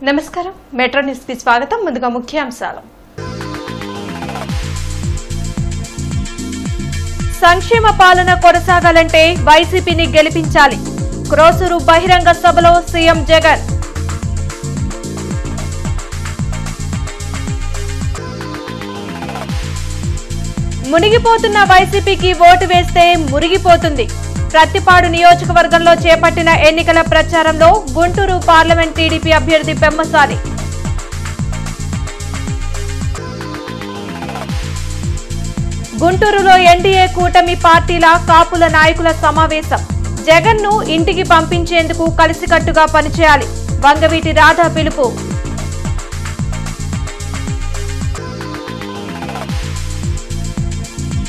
నమస్కారం metro news కి స్వాగతం. ముందుగా ముఖ్యాంశాలు. సంక్షేమ పాలన కొనసాగాలంటే వైసీపీని గెలిపించాలి. క్రోసూరు బహిరంగ సభలో సీఎం జగన్. మునిగిపోతున్న వైసీపీకి ఓటు వేస్తే మురిగిపోతుంది. ప్రత్తిపాడు నియోజకవర్గంలో చేపట్టిన ఎన్నికల ప్రచారంలో గుంటూరు పార్లమెంట్ టీడీపీ అభ్యర్థి పెమ్మసాని. గుంటూరులో ఎన్డీఏ కూటమి పార్టీల కాపుల నాయకుల సమావేశం. జగన్ ను ఇంటికి పంపించేందుకు కలిసికట్టుగా పనిచేయాలి. వంగవీటి రాధా పిలుపు.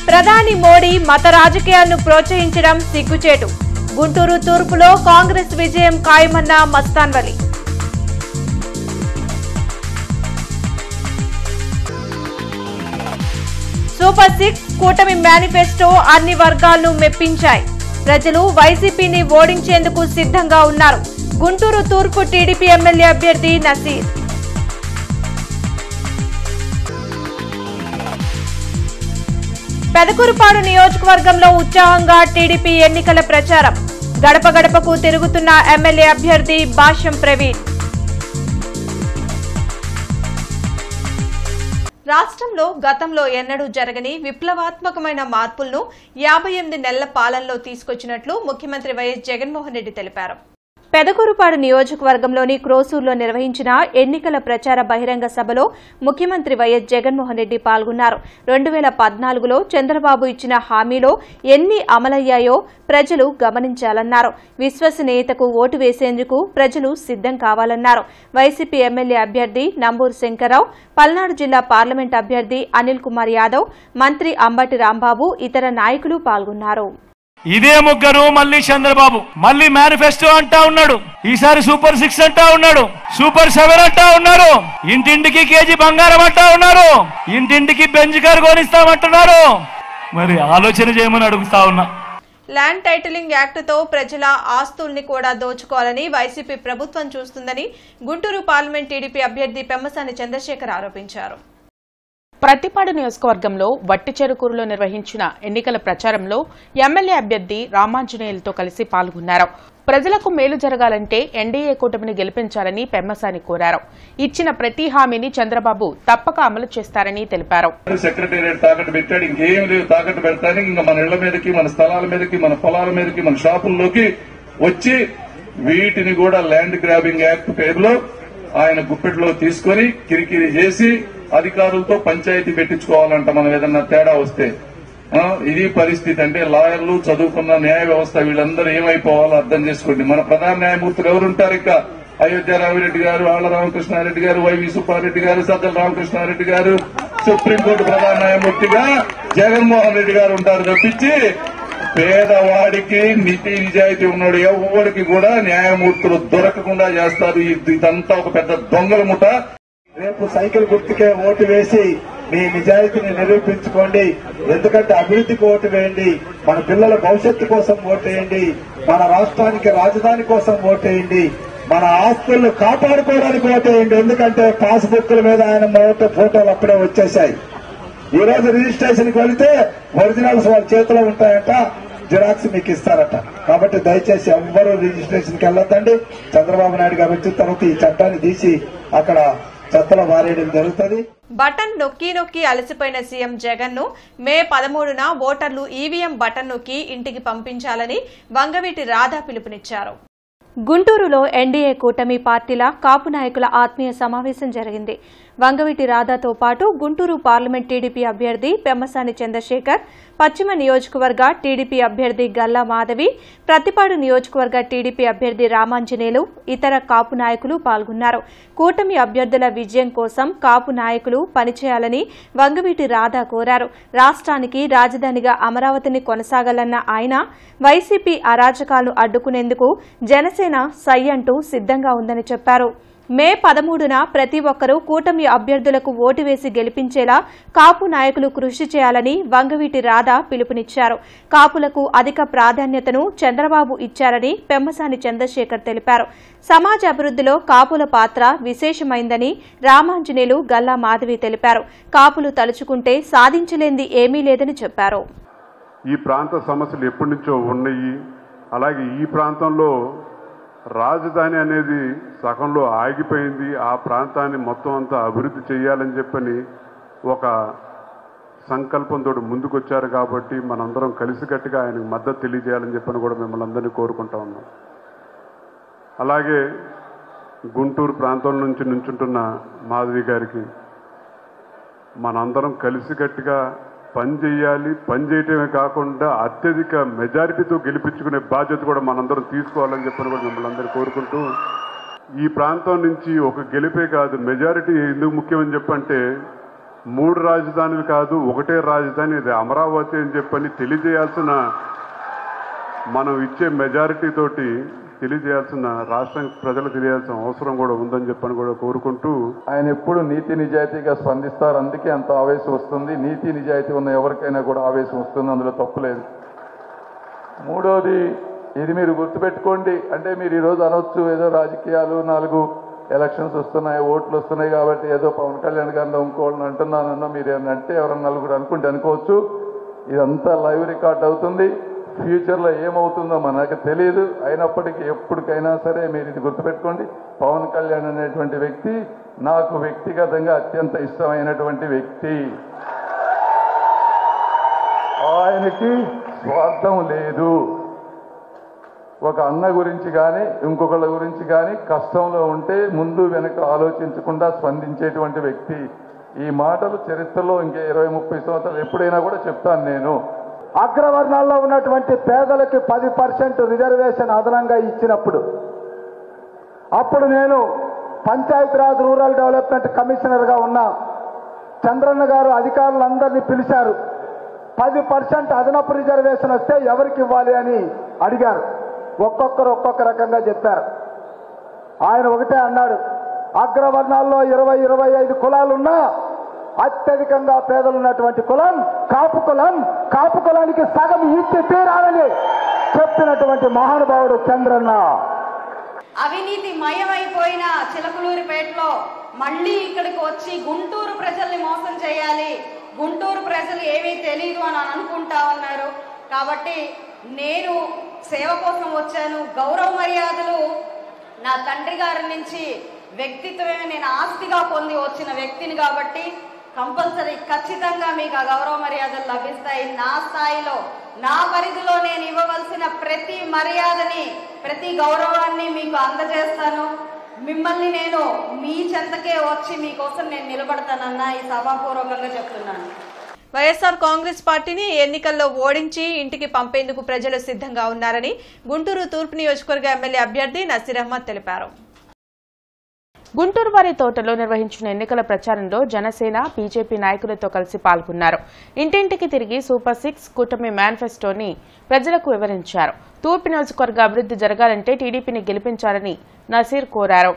ప్రధాని మోడీ మత రాజకీయాలను ప్రోత్సహించడం సిగ్గుచేటు. గుంటూరు తూర్పులో కాంగ్రెస్ విజయం ఖాయమన్న మస్తాన్ వలి. సూపర్ 6 కూటమి మేనిఫెస్టో అన్ని వర్గాలను మెప్పించాయి. ప్రజలు వైసీపీని ఓడించేందుకు సిద్ధంగా ఉన్నారు. గుంటూరు తూర్పు టీడీపీ ఎమ్మెల్యే అభ్యర్థి నసీర్. పెదకూరుపాడు నియోజకవర్గంలో ఉత్సాహంగా టీడీపీ ఎన్నికల ప్రచారం. గడప గడపకు తిరుగుతున్న ఎమ్మెల్యే అభ్యర్థి భాష్యం ప్రవీణ్. రాష్ట్రంలో గతంలో ఎన్నడూ జరగని విప్లవాత్మకమైన మార్పులను 58 నెలల పాలనలో తీసుకొచ్చినట్లు ముఖ్యమంత్రి వైఎస్ జగన్మోహన్ రెడ్డి తెలిపారు. పెదకూరుపాడు నియోజకవర్గంలోని క్రోసూరులో నిర్వహించిన ఎన్నికల ప్రచార బహిరంగ సభలో ముఖ్యమంత్రి వైఎస్ జగన్మోహన్ రెడ్డి పాల్గొన్నారు. 2014లో చంద్రబాబు ఇచ్చిన హామీలో ఎన్ని అమలయ్యాయో ప్రజలు గమనించాలన్నారు. విశ్వసనీయతకు ఓటు వేసేందుకు ప్రజలు సిద్ధం కావాలన్నారు. వైసీపీ ఎమ్మెల్యే అభ్యర్థి నంబూరు శంకర్రావు, పల్నాడు జిల్లా పార్లమెంట్ అభ్యర్థి అనిల్ కుమార్ యాదవ్, మంత్రి అంబటి రాంబాబు ఇతర నాయకులు పాల్గొన్నారు. ఇదే ముగ్గురు మళ్ళీ చంద్రబాబు మళ్ళీ మేనిఫెస్టో అంటా ఉన్నాడు. ఈసారి సూపర్ 6 అంటా ఉన్నాడు, సూపర్ 7 అంటా ఉన్నారు. ఇంటింటికి కేజీ బంగారం అంటా ఉన్నారు, ఇంటింటికి బెంజ్ కారు కొనిస్తామంటున్నారు. మరి ఆలోచన చేయమని అడుగుతా ఉన్నా. ల్యాండ్ టైటిలింగ్ యాక్టుతో ప్రజల ఆస్తుల్ని కూడా దోచుకోవాలని వైసీపీ ప్రభుత్వం చూస్తుందని గుంటూరు పార్లమెంట్ టీడీపీ అభ్యర్థి పెమ్మసాని చంద్రశేఖర్ ఆరోపించారు. ప్రత్తిపాడు నియోజకవర్గంలో వట్టిచెరుకూరులో నిర్వహించిన ఎన్నికల ప్రచారంలో ఎమ్మెల్యే అభ్యర్థి రామాంజనేయులతో కలిసి పాల్గొన్నారు. ప్రజలకు మేలు జరగాలంటే ఎన్డీఏ కూటమిని గెలిపించాలని పెమ్మసాని కోరారు. ఇచ్చిన ప్రతి హామీని చంద్రబాబు తప్పక అమలు చేస్తారని తెలిపారు. సెక్రటేరియట్ తాకట్టు పెట్టాడు, ఇంకేం లేదు. తాకట్టు పెడతానికి ఇంకా మన ఇళ్ల మీదకి, మన స్థలాల మీదకి, మన పొలాల మీదకి, మన షాపుల్లోకి వచ్చి వీటిని కూడా ల్యాండ్ గ్రాబింగ్ యాక్ట్ పేరులో ఆయన గుప్పెట్లో తీసుకుని కిరికిరి చేసి అధికారులతో పంచాయతీ పెట్టించుకోవాలంట. మనం ఏదన్నా తేడా వస్తే ఇది పరిస్థితి. అంటే లాయర్లు, చదువుకున్న న్యాయ వ్యవస్థ వీళ్ళందరూ ఏమైపోవాలో అర్థం చేసుకోండి. మన ప్రధాన న్యాయమూర్తులు ఎవరుంటారు? ఇక అయోధ్య రామిరెడ్డి గారు, ఆళ్ల రామకృష్ణారెడ్డి గారు, వైవి సుబ్బారెడ్డి గారు, సజ్జల రామకృష్ణారెడ్డి గారు, సుప్రీంకోర్టు ప్రధాన న్యాయమూర్తిగా జగన్మోహన్ రెడ్డి గారు ఉంటారు తప్పించి పేదవాడికి నీతి నిజాయితీ ఉన్నాడు ఎవరికి కూడా న్యాయమూర్తులు దొరకకుండా చేస్తారు. ఇదంతా ఒక పెద్ద దొంగల ముఠ. రేపు సైకిల్ గుర్తుకే ఓటు వేసి మీ నిజాయితీని నిరూపించుకోండి. ఎందుకంటే అభివృద్ధికి ఓటు వేయండి, మన పిల్లల భవిష్యత్తు కోసం ఓటేయండి, మన రాష్ట్రానికి రాజధాని కోసం ఓటేయండి, మన ఆస్తులను కాపాడుకోవడానికి ఓటేయండి. ఎందుకంటే పాస్ బుక్ల మీద ఆయన ఫోటోలు అప్పుడే వచ్చేశాయి. ఈ రోజు రిజిస్ట్రేషన్కి వెళితే ఒరిజినల్స్ వాళ్ళ చేతిలో ఉంటాయంట, జిరాక్స్ మీకు ఇస్తారట. కాబట్టి దయచేసి ఎవ్వరూ రిజిస్ట్రేషన్కి వెళ్ళొద్దండి. చంద్రబాబు నాయుడు గారు వచ్చిన తర్వాత ఈ చట్టాన్ని తీసి అక్కడ చెత్తలో మారేయడం జరుగుతుంది. బటన్ నొక్కి నొక్కి అలసిపోయిన సీఎం జగన్ ను మే 13న ఓటర్లు ఈవీఎం బటన్ నొక్కి ఇంటికి పంపించాలని వంగవీటి రాధా పిలుపునిచ్చారు. గుంటూరులో ఎన్డీఏ కూటమి పార్టీల కాపు నాయకుల ఆత్మీయ సమావేశం జరిగింది. వంగవీటి రాధాతో పాటు గుంటూరు పార్లమెంట్ టీడీపీ అభ్యర్థి పెమ్మసాని చంద్రశేఖర్, పశ్చిమ నియోజకవర్గ టీడీపీ అభ్యర్థి గల్లా మాధవి, ప్రత్తిపాడు నియోజకవర్గ టీడీపీ అభ్యర్థి రామాంజనేయులు ఇతర కాపు నాయకులు పాల్గొన్నారు. కూటమి అభ్యర్థుల విజయం కోసం కాపు నాయకులు పనిచేయాలని వంగవీటి రాధా కోరారు. రాష్ట్రానికి రాజధానిగా అమరావతిని కొనసాగాలన్న ఆయన వైసీపీ అరాచకాలను అడ్డుకునేందుకు జనసేన సై అంటూ సిద్ధంగా ఉందని చెప్పారు. మే 13న ప్రతి ఒక్కరూ కూటమి అభ్యర్థులకు ఓటు వేసి గెలిపించేలా కాపు నాయకులు కృషి చేయాలని వంగవీటి రాధ పిలుపునిచ్చారు. కాపులకు అధిక ప్రాధాన్యతను చంద్రబాబు ఇచ్చారని పెమ్మసాని చంద్రశేఖర్ తెలిపారు. సమాజ అభివృద్ధిలో కాపుల పాత్ర విశేషమైందని రామాంజనేయులు గల్లా మాధవి తెలిపారు. కాపులు తలుచుకుంటే సాధించలేంది ఏమీ లేదని చెప్పారు. ఈ ప్రాంత సమస్యలు ఎప్పటి నుంచో ఉన్నాయి. అలాగే ఈ ప్రాంతంలో రాజధాని అనేది సగంలో ఆగిపోయింది. ఆ ప్రాంతాన్ని మొత్తం అంతా అభివృద్ధి చేయాలని చెప్పని ఒక సంకల్పంతో ముందుకొచ్చారు. కాబట్టి మనందరం కలిసికట్టుగా ఆయనకు మద్దతు తెలియజేయాలని చెప్పని కూడా మిమ్మల్ని అందరినీ కోరుకుంటా ఉన్నాం. అలాగే గుంటూరు ప్రాంతం నుంచి నుంచుంటున్న మాధవి గారికి మనందరం కలిసికట్టుగా పనిచేయాలి. పనిచేయటమే కాకుండా అత్యధిక మెజారిటీతో గెలిపించుకునే బాధ్యత కూడా మనందరం తీసుకోవాలని చెప్పని కూడా మిమ్మల్ని అందరూ కోరుకుంటూ, ఈ ప్రాంతం నుంచి ఒక గెలిపే కాదు, మెజారిటీ ఎందుకు ముఖ్యమని చెప్పంటే 3 రాజధానులు కాదు, ఒకటే రాజధాని, ఇది అమరావతి అని చెప్పని తెలియజేయాల్సిన, మనం ఇచ్చే మెజారిటీ తోటి తెలియజేయాల్సిన, రాష్ట్రం ప్రజలు తెలియాల్సిన అవసరం కూడా ఉందని చెప్పని కూడా కోరుకుంటూ, ఆయన ఎప్పుడు నీతి నిజాయితీగా స్పందిస్తారు. అందుకే అంత ఆవేశం వస్తుంది. నీతి నిజాయితీ ఉన్న ఎవరికైనా కూడా ఆవేశం వస్తుంది, అందులో తప్పులేదు. మూడోది, ఇది మీరు గుర్తుపెట్టుకోండి. అంటే మీరు ఈరోజు అనొచ్చు ఏదో రాజకీయాలు 4 ఎలక్షన్స్ వస్తున్నాయి, ఓట్లు వస్తున్నాయి కాబట్టి ఏదో పవన్ కళ్యాణ్ గారిని ఇంకోళ్ళని అంటున్నానన్నా మీరు ఏమంటే ఎవరన్నా 4 అనుకుంటే అనుకోవచ్చు. ఇదంతా లైవ్ రికార్డ్ అవుతుంది. ఫ్యూచర్లో ఏమవుతుందో మనకు తెలియదు. అయినప్పటికీ ఎప్పటికైనా సరే మీరు ఇది గుర్తుపెట్టుకోండి, పవన్ కళ్యాణ్ అనేటువంటి వ్యక్తి నాకు వ్యక్తిగతంగా అత్యంత ఇష్టమైనటువంటి వ్యక్తి. ఆయనకి స్వార్థం లేదు. ఒక అన్న గురించి కానీ ఇంకొకళ్ళ గురించి కానీ కష్టంలో ఉంటే ముందు వెనక ఆలోచించకుండా స్పందించేటువంటి వ్యక్తి. ఈ మాటలు చరిత్రలో ఇంకే 20-30 సంవత్సరాలు ఎప్పుడైనా కూడా చెప్తాను నేను. అగ్రవర్ణాల్లో ఉన్నటువంటి పేదలకి 10% రిజర్వేషన్ అదనంగా ఇచ్చినప్పుడు, అప్పుడు నేను పంచాయతీరాజ్ రూరల్ డెవలప్మెంట్ కమిషనర్గా ఉన్న చంద్రన్న గారు అధికారులందరినీ పిలిచారు. 10% అదనపు రిజర్వేషన్ వస్తే ఎవరికి ఇవ్వాలి అని అడిగారు. ఒక్కొక్కరు ఒక్కొక్క రకంగా చెప్పారు. ఆయన ఒకటే అన్నాడు, అగ్రవర్ణాల్లో 20-25 కులాలున్నా అత్యధికంగా పేదలున్నటువంటి కులం కాపు కులం. కాపు కులానికి సగం ఇచ్చి తీరాలని చెప్పినటువంటి మహానుభావుడు చంద్రన్న. అవినీతి మయమైపోయిన చిలకలూరిపేటలో మళ్ళీ ఇక్కడికి వచ్చి గుంటూరు ప్రజల్ని మోసం చేయాలి, గుంటూరు ప్రజలు ఏమీ తెలియదు అని అనుకుంటా ఉన్నారు. కాబట్టి నేను సేవ కోసం వచ్చాను. గౌరవ మర్యాదలు నా తండ్రి గారి నుంచి వ్యక్తిత్వమే నేను ఆస్తిగా పొంది వచ్చిన వ్యక్తిని కాబట్టి కంపల్సరీ ఖచ్చితంగా మీకు ఆ గౌరవ మర్యాదలు లభిస్తాయి. నా స్థాయిలో నా పరిధిలో నేను ఇవ్వవలసిన ప్రతి మర్యాదని ప్రతి గౌరవాన్ని మీకు అందజేస్తాను. మిమ్మల్ని నేను మీ చెంతకే వచ్చి మీకోసం నేను నిలబడతానన్నా ఈ సభాపూర్వకంగా చెప్తున్నాను. వైఎస్ఆర్ కాంగ్రెస్ పార్టీని ఎన్నికల్లో ఓడించి ఇంటికి పంపేందుకు ప్రజలు సిద్ధంగా ఉన్నారని గుంటూరు తూర్పు నియోజకవర్గ ఎమ్మెల్యే అభ్యర్థి నసీర్ అహ్మద్ తెలిపారు. గుంటూరు వారి తోటలో నిర్వహించిన ఎన్నికల ప్రచారంలో జనసేన బీజేపీ నాయకులతో కలిసి పాల్గొన్నారు. ఇంటింటికి తిరిగి సూపర్ 6 కూటమి మేనిఫెస్టోని ప్రజలకు వివరించారు. తూర్పు నియోజకవర్గ అభివృద్ధి జరగాలంటే టీడీపీని గెలిపించాలని నసీర్ కోరారు.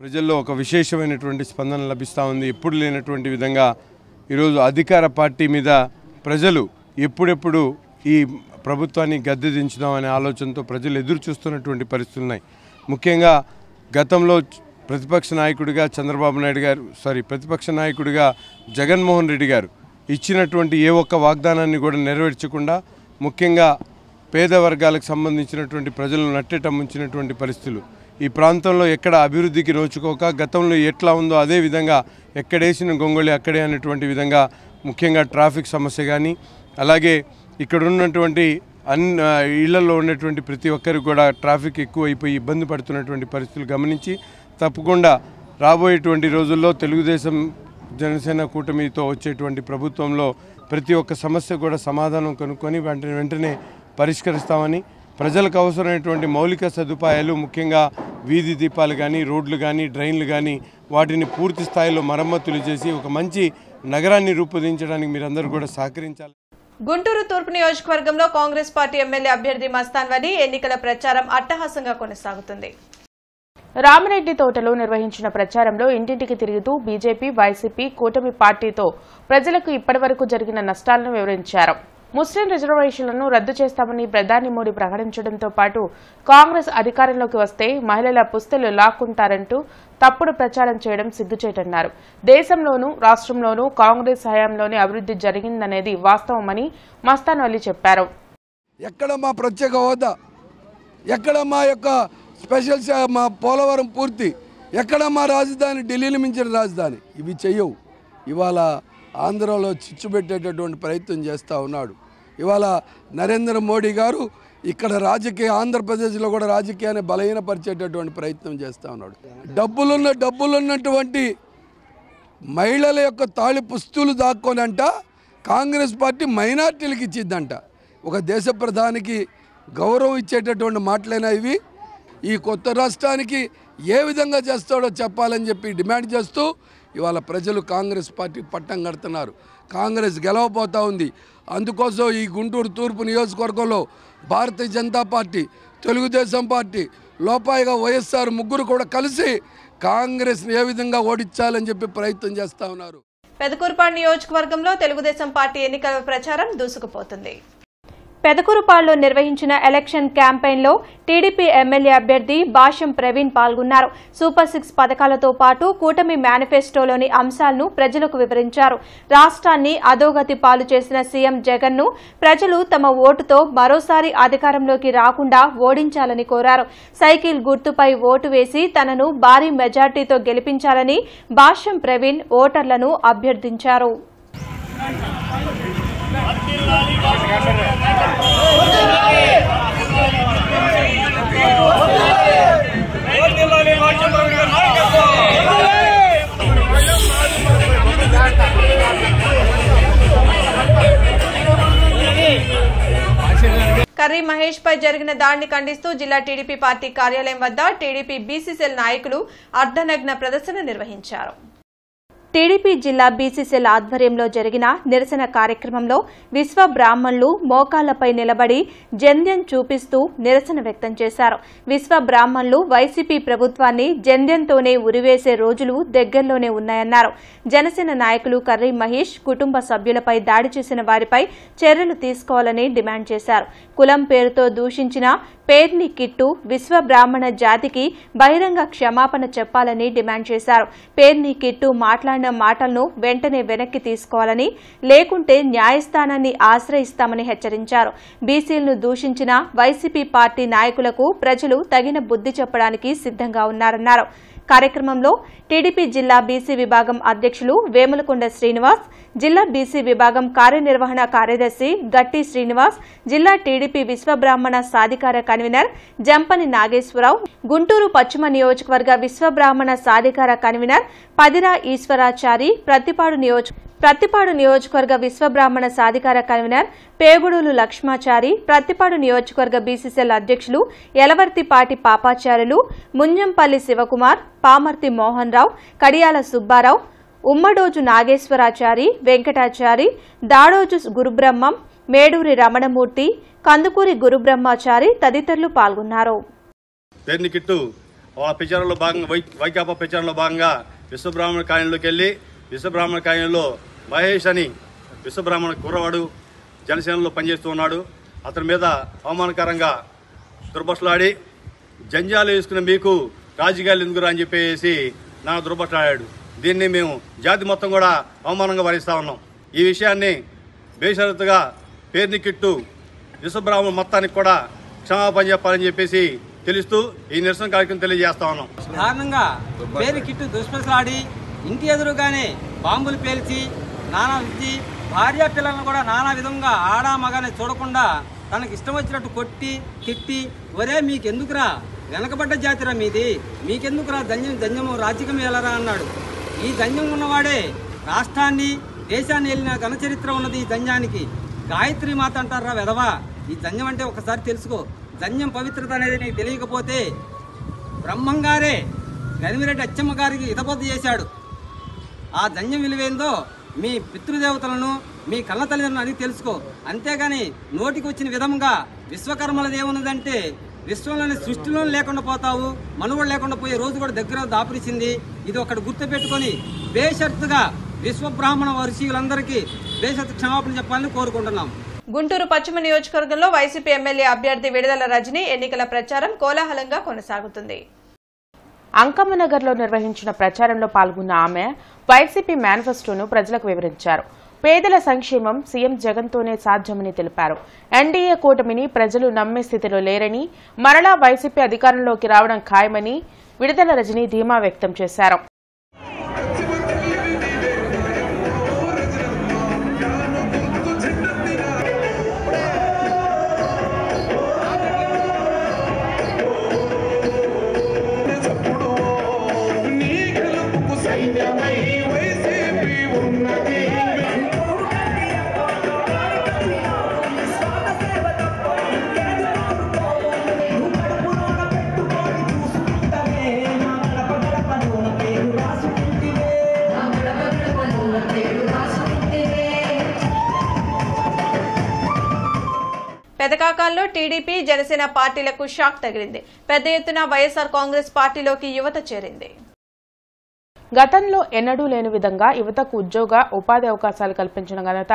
ప్రజల్లో ఒక విశేషమైనటువంటి స్పందన లభిస్తూ ఉంది. ఎప్పుడు లేనటువంటి విధంగా ఈరోజు అధికార పార్టీ మీద ప్రజలు ఎప్పుడెప్పుడు ఈ ప్రభుత్వాన్ని గద్దె దించుదామనే ఆలోచనతో ప్రజలు ఎదురు చూస్తున్నటువంటి పరిస్థితులు ఉన్నాయి. ముఖ్యంగా గతంలో ప్రతిపక్ష నాయకుడిగా చంద్రబాబు నాయుడు గారు ప్రతిపక్ష నాయకుడిగా జగన్మోహన్ రెడ్డి గారు ఇచ్చినటువంటి ఏ ఒక్క వాగ్దానాన్ని కూడా నెరవేర్చకుండా ముఖ్యంగా పేద వర్గాలకు సంబంధించినటువంటి ప్రజలను నట్టేట ముంచినటువంటి పరిస్థితులు. ఈ ప్రాంతంలో ఎక్కడ అభివృద్ధికి నోచుకోక గతంలో ఎట్లా ఉందో అదే విధంగా ఎక్కడేసిన గొంగళి అక్కడే అనేటువంటి విధంగా ముఖ్యంగా ట్రాఫిక్ సమస్య కానీ అలాగే ఇక్కడ ఉన్నటువంటి ఇళ్లలో ఉన్నటువంటి ప్రతి ఒక్కరికి కూడా ట్రాఫిక్ ఎక్కువైపోయి ఇబ్బంది పడుతున్నటువంటి పరిస్థితులు గమనించి తప్పకుండా రాబోయేటువంటి రోజుల్లో తెలుగుదేశం జనసేన కూటమితో వచ్చేటువంటి ప్రభుత్వంలో ప్రతి ఒక్క సమస్య కూడా సమాధానం కనుక్కొని వెంటనే పరిష్కరిస్తామని, ప్రజలకు అవసరమైనటువంటి మౌలిక సదుపాయాలు ముఖ్యంగా వీధి దీపాలు కానీ రోడ్లు కానీ డ్రైన్లు కానీ వాటిని పూర్తి స్థాయిలో మరమ్మతులు చేసి ఒక మంచి నగరాన్ని రూపొందించడానికి మీరందరూ కూడా సహకరించాలి. గుంటూరు తూర్పు నియోజకవర్గంలో కాంగ్రెస్ పార్టీ ఎమ్మెల్యే అభ్యర్థి మస్తాన్ వలి ఎన్నికల ప్రచారం అట్టహాసంగా కొనసాగుతుంది. రామిరెడ్డి తోటలో నిర్వహించిన ప్రచారంలో ఇంటింటికి తిరుగుతూ బీజేపీ, వైసీపీ, కూటమి పార్టీతో ప్రజలకు ఇప్పటివరకు జరిగిన నష్టాలను వివరించారు. ముస్లిం రిజర్వేషన్లను రద్దు చేస్తామని ప్రధాని మోడీ ప్రకటించడంతో పాటు కాంగ్రెస్ అధికారంలోకి వస్తే మహిళల పుస్తలు లాక్కుంటారంటూ తప్పుడు ప్రచారం చేయడం సిగ్గుచేటన్నారు. దేశంలోనూ రాష్ట్రంలోనూ కాంగ్రెస్ హయాంలోనే అభివృద్ధి జరిగిందనేది వాస్తవమని మస్తాన్ అలీ చెప్పారు. ఎక్కడ మా ప్రత్యేక హోదా, ఎక్కడ మా యొక్క స్పెషల్ మా పోలవరం పూర్తి, ఎక్కడ మా రాజధాని ఢిల్లీని మించిన రాజధాని, ఇవి చెయ్యవు. ఇవాళ ఆంధ్రలో చిచ్చు పెట్టేటటువంటి ప్రయత్నం చేస్తూ ఉన్నాడు. ఇవాళ నరేంద్ర మోడీ గారు ఇక్కడ ఆంధ్రప్రదేశ్లో కూడా రాజకీయాన్ని బలహీనపరిచేటటువంటి ప్రయత్నం చేస్తూ ఉన్నాడు. డబ్బులున్నటువంటి మహిళల యొక్క తాళి పుస్తులు దాక్కోనంట కాంగ్రెస్ పార్టీ మైనార్టీలకు ఇచ్చిద్దంట. ఒక దేశ ప్రధానికి గౌరవం ఇచ్చేటటువంటి మాటలైనా ఇవి. ఈ కొత్త రాష్ట్రానికి ఏ విధంగా చేస్తాడో చెప్పాలని చెప్పి డిమాండ్ చేస్తూ ఇవాళ ప్రజలు కాంగ్రెస్ పార్టీ పట్టం కడుతున్నారు. కాంగ్రెస్ గెలవబోతూ ఉంది. అందుకోసం ఈ గుంటూరు తూర్పు నియోజకవర్గంలో భారతీయ జనతా పార్టీ, తెలుగుదేశం పార్టీ, లోపాయిగా వైఎస్ఆర్ ముగ్గురు కూడా కలిసి కాంగ్రెస్ని ఏ విధంగా ఓడించాలని చెప్పి ప్రయత్నం చేస్తూ ఉన్నారు. పెదకూరుపాడు నియోజకవర్గంలో తెలుగుదేశం పార్టీ ఎన్నికల ప్రచారం దూసుకుపోతుంది. పెదకూరుపాడులో నిర్వహించిన ఎలక్షన్ క్యాంపెయిన్లో టీడీపీ ఎమ్మెల్యే అభ్యర్థి భాష్యం ప్రవీణ్ పాల్గొన్నారు. సూపర్ 6 పథకాలతో పాటు కూటమి మేనిఫెస్టోలోని అంశాలను ప్రజలకు వివరించారు. రాష్ట్రాన్ని అధోగతి పాలు చేసిన సీఎం జగన్ ను ప్రజలు తమ ఓటుతో మరోసారి అధికారంలోకి రాకుండా ఓడించాలని కోరారు. సైకిల్ గుర్తుపై ఓటు వేసి తనను భారీ మెజార్టీతో గెలిపించాలని భాష్యం ప్రవీణ్ ఓటర్లను అభ్యర్థించారు. కర్రీ మహేష్ పై జరిగిన దాడిని ఖండిస్తూ జిల్లా టీడీపీ పార్టీ కార్యాలయం వద్ద టీడీపీ బీసీసీఎల్ నాయకులు అర్ధనగ్న ప్రదర్శన నిర్వహించారు. టీడీపీ జిల్లా బీసీసీఎల్ ఆధ్వర్యంలో జరిగిన నిరసన కార్యక్రమంలో విశ్వ బ్రాహ్మణులు మోకాళ్లపై నిలబడి జంధ్యం చూపిస్తూ నిరసన వ్యక్తం చేశారు. విశ్వ బ్రాహ్మణులు వైసీపీ ప్రభుత్వాన్ని జంధ్యంతోనే ఉరివేసే రోజులు దగ్గరలోనే ఉన్నాయన్నారు. జనసేన నాయకులు కర్రీ మహేష్ కుటుంబ సభ్యులపై దాడి చేసిన వారిపై చర్యలు తీసుకోవాలని డిమాండ్ చేశారు. కులం పేరుతో దూషించిన పేర్ని కిట్టు విశ్వ బ్రాహ్మణ జాతికి బహిరంగ క్షమాపణ చెప్పాలని డిమాండ్ చేశారు. పేర్ని కిట్టు మాట్లాడిన మాటలను వెంటనే వెనక్కి తీసుకోవాలని, లేకుంటే న్యాయస్థానాన్ని ఆశ్రయిస్తామని హెచ్చరించారు. బీసీలను దూషించిన వైసీపీ పార్టీ నాయకులకు ప్రజలు తగిన బుద్ధి చెప్పడానికి సిద్ధంగా ఉన్నారన్నారు. కార్యక్రమంలో టీడీపీ జిల్లా బీసీ విభాగం అధ్యక్షులు వేములకొండ శ్రీనివాస్, జిల్లా బీసీ విభాగం కార్యనిర్వహణ కార్యదర్శి గట్టి శ్రీనివాస్, జిల్లా టీడీపీ విశ్వబ్రాహ్మణ సాధికార కన్వీనర్ జంపని నాగేశ్వరరావు, గుంటూరు పశ్చిమ నియోజకవర్గ విశ్వబ్రాహ్మణ సాధికార కన్వీనర్ పదిరా ఈశ్వరాచారి, ప్రత్తిపాడు నియోజకవర్గ విశ్వబ్రాహ్మణ సాధికార కన్వీనర్ పేగుడూలు లక్ష్మాచారి, ప్రత్తిపాడు నియోజకవర్గ బీసీసీఎల్ అధ్యక్షులు యలవర్తిపాటి పాపాచారులు, ముంజంపల్లి శివకుమార్, పామర్తి మోహన్ రావు, కడియాల సుబ్బారావు, ఉమ్మడోజు నాగేశ్వరాచారి, వెంకటాచారి, దాడోజు గురుబ్రహ్మం, మేడూరి రమణమూర్తి, కందుకూరి గురుబ్రహ్మాచారి తదితరులు పాల్గొన్నారు. వైకాపా ప్రచారంలో భాగంగా విశ్వబ్రాహ్మణ కాలనీలోకి వెళ్లి విశ్వబ్రాహ్మణ కాలనీలో మహేష్ అని విశ్వబ్రాహ్మణ కుర్రవాడు జనసేనలో పనిచేస్తూ ఉన్నాడు. అతని మీద అవమానకరంగా దుర్భషలాడి జంజాలు వేసుకున్న మీకు రాజకీయాలు ఎందుకురా అని చెప్పేసి నా దుర్భషలాడాడు. దీన్ని మేము జాతి మొత్తం కూడా అవమానంగా భరిస్తా ఉన్నాం. ఈ విషయాన్ని బేషరతుగా పేర్ని కిట్టు విశ్వబ్రాహ్మణ మొత్తానికి కూడా క్షమాపణ చెప్పాలని చెప్పేసి తెలుస్తూ ఈ నిరసన కార్యక్రమం తెలియజేస్తా ఉన్నాం. కారణంగా పేరు కిట్టు దుష్ప్రసలాడి ఇంటి ఎదురుగానే బాంబులు పేల్చి నానా విద్య భార్య పిల్లలను కూడా నానా విధంగా ఆడా మగానే చూడకుండా తనకు ఇష్టం వచ్చినట్టు కొట్టి తిట్టి, ఒరే మీకెందుకురా వెనకబడ్డ జాతిరా మీది, మీకెందుకురా దంజము రాజకీయం వెళ్ళరా అన్నాడు. ఈ దంజం ఉన్నవాడే రాష్ట్రాన్ని దేశాన్ని వెళ్ళిన ఘనచరిత్ర ఉన్నది. ఈ దంజానికి గాయత్రి మాత అంటారా వెధవా. ఈ దంజం అంటే ఒకసారి తెలుసుకో. దంజం పవిత్రత అనేది నీకు తెలియకపోతే బ్రహ్మంగారే గనిమిరెడ్డి అచ్చమ్మ గారికి హితబోధ చేశాడు. ఆ దంజం విలువేందో మీ పితృదేవతలను మీ కన్న తల్లిదండ్రులను అడిగి తెలుసుకో. అంతేగాని నోటికి వచ్చిన విధంగా విశ్వకర్మలది ఏమున్నదంటే విశ్వంలోని సృష్టిలో లేకుండా పోతావు, మనుగడ లేకుండా పోయే రోజు కూడా దగ్గర దాపురిచింది. ఇది ఒకటి గుర్తుపెట్టుకొని బేషరతుగా విశ్వబ్రాహ్మణ వర్షీయులందరికీ బేషరతు క్షమాపణ చెప్పాలని కోరుకుంటున్నాం. గుంటూరు పశ్చిమ నియోజకవర్గంలో వైసీపీ ఎమ్మెల్యే అభ్యర్థి విడుదల రజని ఎన్నికల ప్రచారం కోలాహలంగా కొనసాగుతుంది. అంకమ్మనగర్లో నిర్వహించిన ప్రచారంలో పాల్గొన్న ఆమె వైసీపీ మేనిఫెస్టోను ప్రజలకు వివరించారు. పేదల సంక్షేమం సీఎం జగన్తోనే సాధ్యమని తెలిపారు. ఎన్డీఏ కూటమిని ప్రజలు నమ్మే స్థితిలో లేరని, మరలా వైసీపీ అధికారంలోకి రావడం ఖాయమని విడుదల రజని ధీమా వ్యక్తం చేశారు. పెదకాకాల్లో టీడీపీ జనసేన పార్టీలకు షాక్ తగిలింది. పెద్ద ఎత్తున వైఎస్ఆర్ కాంగ్రెస్ పార్టీలోకి యువత చేరింది. గతంలో ఎన్నడూ లేని విధంగా యువతకు ఉద్యోగ ఉపాధి అవకాశాలు కల్పించిన ఘనత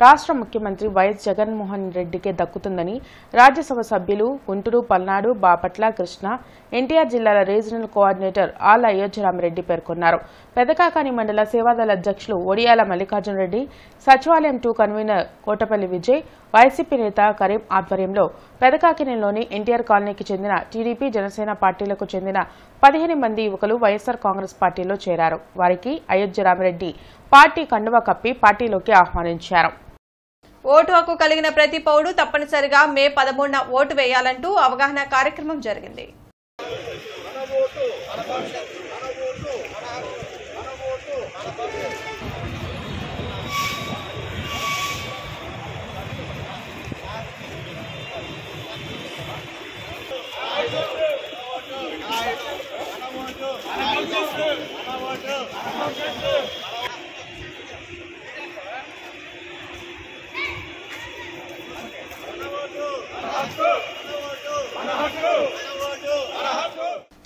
రాష్ట్ర ముఖ్యమంత్రి వైఎస్ జగన్మోహన్ రెడ్డికే దక్కుతుందని రాజ్యసభ సభ్యులు గుంటూరు, పల్నాడు, బాపట్ల, కృష్ణా, ఎన్టీఆర్ జిల్లాల రీజనల్ కోఆర్డినేటర్ ఆళ్ల అయోధ్యరామిరెడ్డి పేర్కొన్నారు. పెదకాకాని మండల సేవాదళ అధ్యక్షులు ఒడియాల మల్లికార్జున రెడ్డి, సచివాలయం 2 కన్వీనర్ కోటపల్లి విజయ్, వైసీపీ నేత కరీం ఆధ్వర్యంలో పెదకాకినిలోని ఎన్టీఆర్ కాలనీకి చెందిన టీడీపీ, జనసేన పార్టీలకు చెందిన 15 మంది యువకులు వైఎస్ఆర్ కాంగ్రెస్ పార్టీలో చేరారు. వారికి అయోధ్యరామిరెడ్డి పార్టీ కండువా కప్పి పార్టీలోకి ఆహ్వానించారు. ఓటు హక్కు కలిగిన ప్రతి పౌరుడు తప్పనిసరిగా మే 13న ఓటు వేయాలంటూ అవగాహన కార్యక్రమం జరిగింది.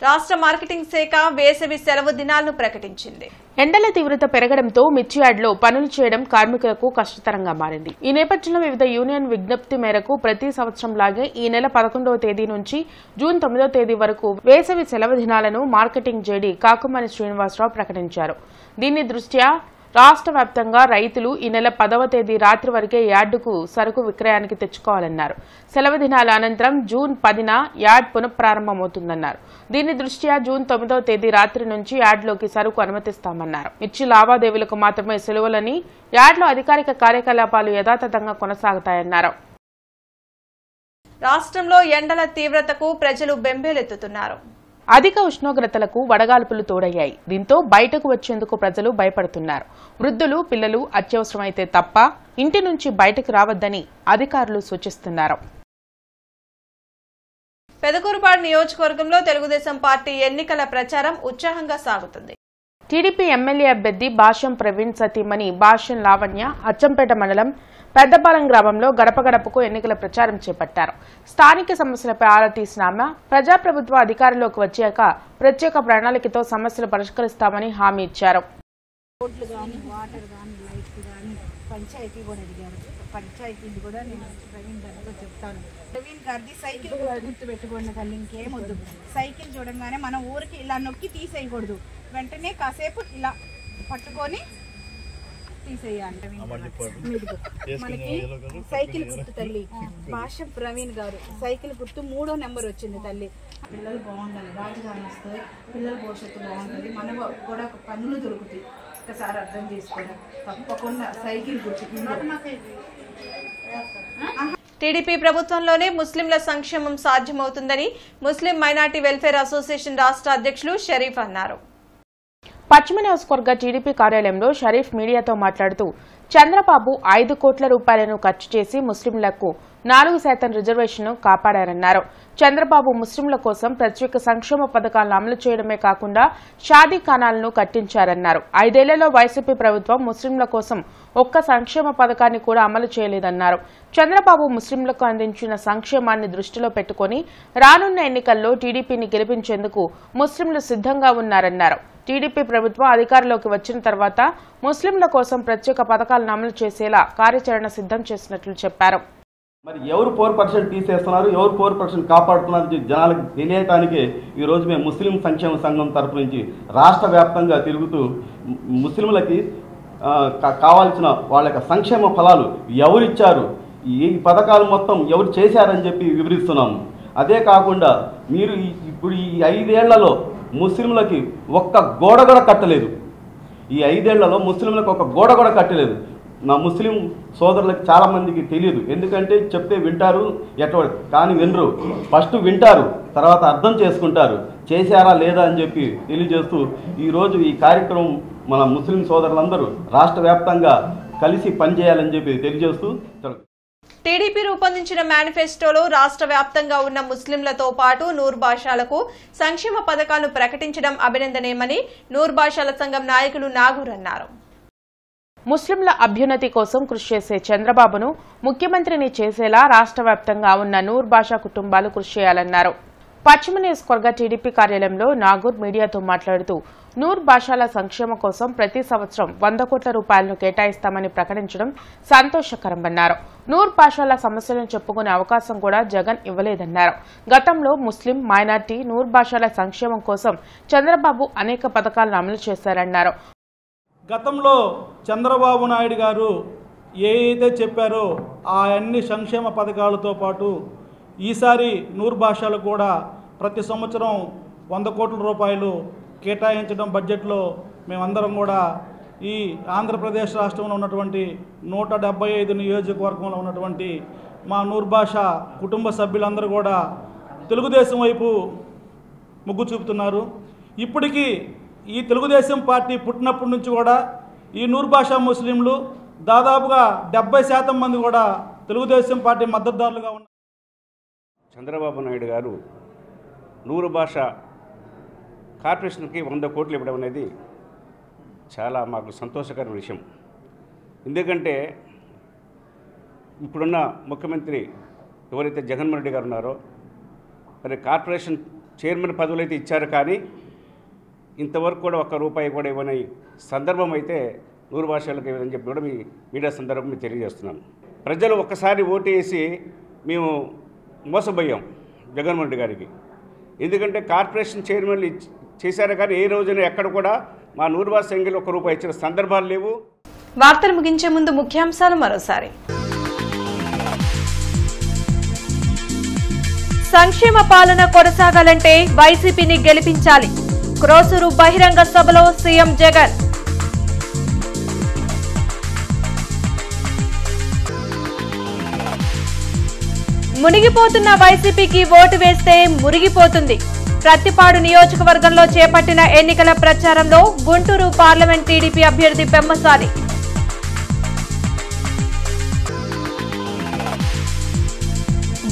రాష్ట్ర మార్కెటింగ్ శాఖ వేసవి సెలవు దినాలను ప్రకటించింది. ఎండల తీవ్రత పెరగడంతో మిర్చి యార్డులో పనులు చేయడం కార్మికులకు కష్టతరంగా మారింది. ఈ నేపథ్యంలో వివిధ యూనియన్ విజ్ఞప్తి మేరకు ప్రతి సంవత్సరంలాగే ఈ నెల 11వ తేదీ నుంచి జూన్ 9వ తేదీ వరకు వేసవి సెలవు దినాలను మార్కెటింగ్ జేడీ కాకుమని శ్రీనివాసరావు ప్రకటించారు. దీని దృష్ట్యా రాష్ట్ర వ్యాప్తంగా రైతులు ఈ నెల 10వ తేదీ రాత్రి వరకే యార్డుకు సరుకు విక్రయానికి తెచ్చుకోవాలన్నారు. సెలవు దినాల అనంతరం జూన్ 10న యార్డ్ పునఃప్రారంభమవుతుందన్నారు. దీని దృష్ట్యా జూన్ 9వ తేదీ రాత్రి నుంచి యార్డులోకి సరుకు అనుమతిస్తామన్నారు. మిర్చి లావాదేవీలకు మాత్రమే సెలవులని, యార్డులో అధికారిక కార్యకలాపాలు యథాతథంగా కొనసాగుతాయన్నారు. రాష్ట్రంలో ఎండల తీవ్రతకు ప్రజలు బెంబేలెత్తుతున్నారు. అధిక ఉష్ణోగ్రతలకు వడగాల్పులు తోడయ్యాయి. దీంతో బయటకు వచ్చేందుకు ప్రజలు భయపడుతున్నారు. వృద్ధులు, పిల్లలు అత్యవసరమైతే తప్ప ఇంటి నుంచి బయటకు రావద్దని అధికారులు సూచిస్తున్నారు. పెదకూరుపాడు నియోజకవర్గంలో తెలుగుదేశం పార్టీ ఎన్నికల ప్రచారం ఉత్సాహంగా సాగుతుంది. టీడీపీ ఎమ్మెల్యే అభ్యర్థి భాష్యం ప్రవీణ్ సతీమణి భాష్యం లావణ్య అచ్చంపేట మండలం పెద్దపాలెం గ్రామంలో గడప గడపకు ఎన్నికల ప్రచారం చేపట్టారు. స్థానిక సమస్యలపై ఆరా తీసిన ఆమె ప్రజాప్రభుత్వ అధికారంలోకి వచ్చాక ప్రత్యేక ప్రణాళికతో సమస్యలు పరిష్కరిస్తామని హామీ ఇచ్చారు. పంచాయతీ కూడా అడిగారు. పంచాయతీది కూడా నేను ప్రవీణ్ గారితో చెప్తాను. ప్రవీణ్ గారిది సైకిల్ గుర్తు పెట్టుకోండి తల్లి, ఇంకేమొద్దు. సైకిల్ చూడంగానే మనం ఊరికి ఇలా నొక్కి తీసేయకూడదు, వెంటనే కాసేపు ఇలా పట్టుకొని తీసేయాలి. మనకి సైకిల్ గుర్తు తల్లి భాష్యం ప్రవీణ్ గారు సైకిల్ గుర్తు 3వ నెంబర్ వచ్చింది తల్లి. పిల్లలు బాగుండాలి, రాజధాని వస్తాయి, పిల్లల భవిష్యత్తు బాగుంటుంది, మనకు కూడా పనులు దొరుకుతాయి. ఒకసారి అర్థం చేసుకోవడం తప్పకుండా సైకిల్ గుర్తు. టీడీపీ ప్రభుత్వంలోనే ముస్లింల సంక్షేమం సాధ్యమవుతుందని ముస్లిం మైనార్టీ వెల్ఫేర్ అసోసియేషన్ రాష్ట్ర అధ్యక్షులు షరీఫ్ అన్నారు. పశ్చిమ నియోజకవర్గ టీడీపీ కార్యాలయంలో షరీఫ్ మీడియాతో మాట్లాడుతూ చంద్రబాబు 5 కోట్ల రూపాయలను ఖర్చు చేసి ముస్లింలకు 4% రిజర్వేషన్ను కాపాడారన్నారు. చంద్రబాబు ముస్లింల కోసం ప్రత్యేక సంక్షేమ పథకాలను అమలు చేయడమే కాకుండా షాదీ ఖానాలను కట్టించారన్నారు. 5 ఏళ్లలో వైసీపీ ప్రభుత్వం ముస్లింల కోసం ఒక్క సంక్షేమ పథకాన్ని కూడా అమలు చేయలేదన్నారు. చంద్రబాబు ముస్లింలకు అందించిన సంక్షేమాన్ని దృష్టిలో పెట్టుకుని రానున్న ఎన్నికల్లో టీడీపీని గెలిపించేందుకు ముస్లింలు సిద్ధంగా ఉన్నారన్నారు. టీడీపీ ప్రభుత్వం అధికారంలోకి వచ్చిన తర్వాత ముస్లింల కోసం ప్రత్యేక పథకాలను అమలు చేసేలా కార్యాచరణ సిద్ధం చేసినట్లు చెప్పారు. మరి ఎవరు 4% తీసేస్తున్నారు, ఎవరు 4% కాపాడుతున్నారు జనాలకు తెలియటానికి ఈరోజు మేము ముస్లిం సంక్షేమ సంఘం తరపు నుంచి రాష్ట్ర వ్యాప్తంగా తిరుగుతూ ముస్లింలకి కావాల్సిన వాళ్ళ యొక్క సంక్షేమ ఫలాలు ఎవరిచ్చారు, ఈ పథకాలు మొత్తం ఎవరు చేశారని చెప్పి వివరిస్తున్నాము. అదే కాకుండా మీరు ఇప్పుడు ఈ 5 ఏళ్లలో ముస్లింలకి ఒక్క గోడ కూడా కట్టలేదు. ఈ 5 ఏళ్లలో ముస్లింలకు ఒక గోడ కూడా కట్టలేదు. నా ముస్లిం సోదరులకు చాలామందికి తెలియదు. ఎందుకంటే చెప్తే వింటారు, కానీ వినరు. ఫస్ట్ వింటారు, తర్వాత అర్థం చేసుకుంటారు చేశారా లేదా అని చెప్పి తెలియజేస్తూ ఈరోజు ఈ కార్యక్రమం మన ముస్లిం సోదరులందరూ రాష్ట్ర వ్యాప్తంగా కలిసి పనిచేయాలని చెప్పి తెలియజేస్తూ టీడీపీ రూపొందించిన మేనిఫెస్టోలో రాష్ట్ర వ్యాప్తంగా ఉన్న ముస్లింలతో పాటు నూర్ భాషలకు సంక్షేమ పథకాలను ప్రకటించడం అభినందనీయమని నూర్ భాషల సంఘం నాయకులు నాగూర్ అన్నారు. ముస్లింల అభ్యున్నతి కోసం కృషి చేసే చంద్రబాబును ముఖ్యమంత్రిని చేసేలా రాష్ట్ర వ్యాప్తంగా ఉన్న నూర్ భాషా కుటుంబాలు కృషి చేయాలన్నారు. పశ్చిమ నియోజకవర్గ టీడీపీ కార్యాలయంలో నాగూర్ మీడియాతో మాట్లాడుతూ నూర్ భాషల సంక్షేమం కోసం ప్రతి సంవత్సరం 100 కోట్ల రూపాయలను కేటాయిస్తామని ప్రకటించడం సంతోషకరమన్నారు. నూర్ భాషల సమస్యలను చెప్పుకునే అవకాశం కూడా జగన్ ఇవ్వలేదన్నారు. గతంలో ముస్లిం మైనార్టీ నూర్ భాషల సంక్షేమం కోసం చంద్రబాబు అనేక పథకాలను అమలు చేశారన్నారు. గతంలో చంద్రబాబు నాయుడు గారు ఏదైతే చెప్పారో ఆ అన్ని సంక్షేమ పథకాలతో పాటు ఈసారి నూర్ భాషలు కూడా ప్రతి సంవత్సరం 100 కోట్ల రూపాయలు కేటాయించడం బడ్జెట్లో మేమందరం కూడా ఈ ఆంధ్రప్రదేశ్ రాష్ట్రంలో ఉన్నటువంటి 175 నియోజకవర్గంలో ఉన్నటువంటి మా నూర్ భాష కుటుంబ సభ్యులందరూ కూడా తెలుగుదేశం వైపు మొగ్గు చూపుతున్నారు. ఇప్పటికీ ఈ తెలుగుదేశం పార్టీ పుట్టినప్పటి నుంచి కూడా ఈ నూర్ భాషా ముస్లింలు దాదాపుగా 70% మంది కూడా తెలుగుదేశం పార్టీ మద్దతుదారులుగా ఉన్నారు. చంద్రబాబు నాయుడు గారు నూరు భాష కార్పొరేషన్కి 100 కోట్లు ఇవ్వడం అనేది చాలా మాకు సంతోషకరమైన విషయం. ఎందుకంటే ఇప్పుడున్న ముఖ్యమంత్రి ఎవరైతే జగన్మోహన్ రెడ్డి గారు ఉన్నారో మరి కార్పొరేషన్ చైర్మన్ పదవులు అయితే ఇచ్చారు, కానీ ఇంతవరకు కూడా ₹1 కూడా ఇవ్వని సందర్భం అయితే నూరు భాషలకు ఇవ్వదని చెప్పి కూడా మీ మీడియా సందర్భం మీకు తెలియజేస్తున్నాను. ప్రజలు ఒక్కసారి ఓటు వేసి మేము మోసపోయాం జగన్మోహన్ రెడ్డి గారికి. ఎందుకంటే కార్పొరేషన్ చైర్మన్లు చేశారు, కానీ ఏ రోజున ఎక్కడ కూడా మా నూరు భాష సంఖ్యలో ₹1 ఇచ్చిన సందర్భాలు లేవు. వార్తలు ముగించే ముందు ముఖ్యాంశాలు మరోసారి. సంక్షేమ పాలన కొనసాగాలంటే వైసీపీని గెలిపించాలి. క్రోసూరు బహిరంగ సభలో సీఎం జగన్. మునిగిపోతున్న వైసీపీకి ఓటు వేస్తే మురిగిపోతుంది. ప్రత్తిపాడు నియోజకవర్గంలో చేపట్టిన ఎన్నికల ప్రచారంలో గుంటూరు పార్లమెంట్ టీడీపీ అభ్యర్థి పెమ్మసాని.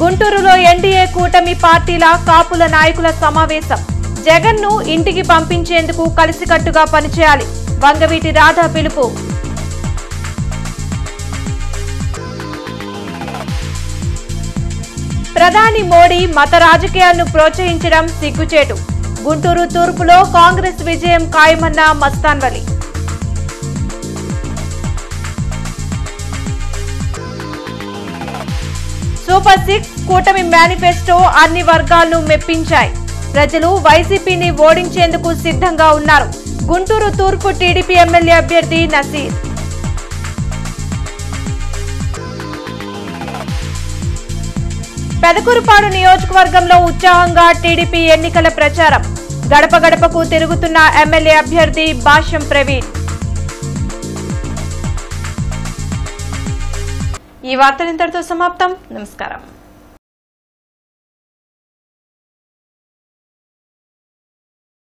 గుంటూరులో ఎన్డీఏ కూటమి పార్టీల కాపుల నాయకుల సమావేశం. జగన్ను ఇంటికి పంపించేందుకు కలిసికట్టుగా పనిచేయాలి. వంగవీటి రాధా పిలుపు. ప్రధాని మోడీ మత రాజకీయాలను ప్రోత్సహించడం సిగ్గుచేటు. గుంటూరు తూర్పులో కాంగ్రెస్ విజయం ఖాయమన్న మస్తాన్వలి. సూపర్ 6 కూటమి మేనిఫెస్టో అన్ని వర్గాలను మెప్పించాయి. ప్రజలు వైసీపీని ఓడించేందుకు సిద్ధంగా ఉన్నారు. గుంటూరు తూర్పు టీడీపీ ఎమ్మెల్యే అభ్యర్థి నసీర్. పెదకూరుపాడు నియోజకవర్గంలో ఉత్సాహంగా టీడీపీ ఎన్నికల ప్రచారం. గడప గడపకు తిరుగుతున్న ఎమ్మెల్యే అభ్యర్థి భాష్యం ప్రవీణ్. ఈ వార్తలు ఇంతటితో సమాప్తం. నమస్కారం.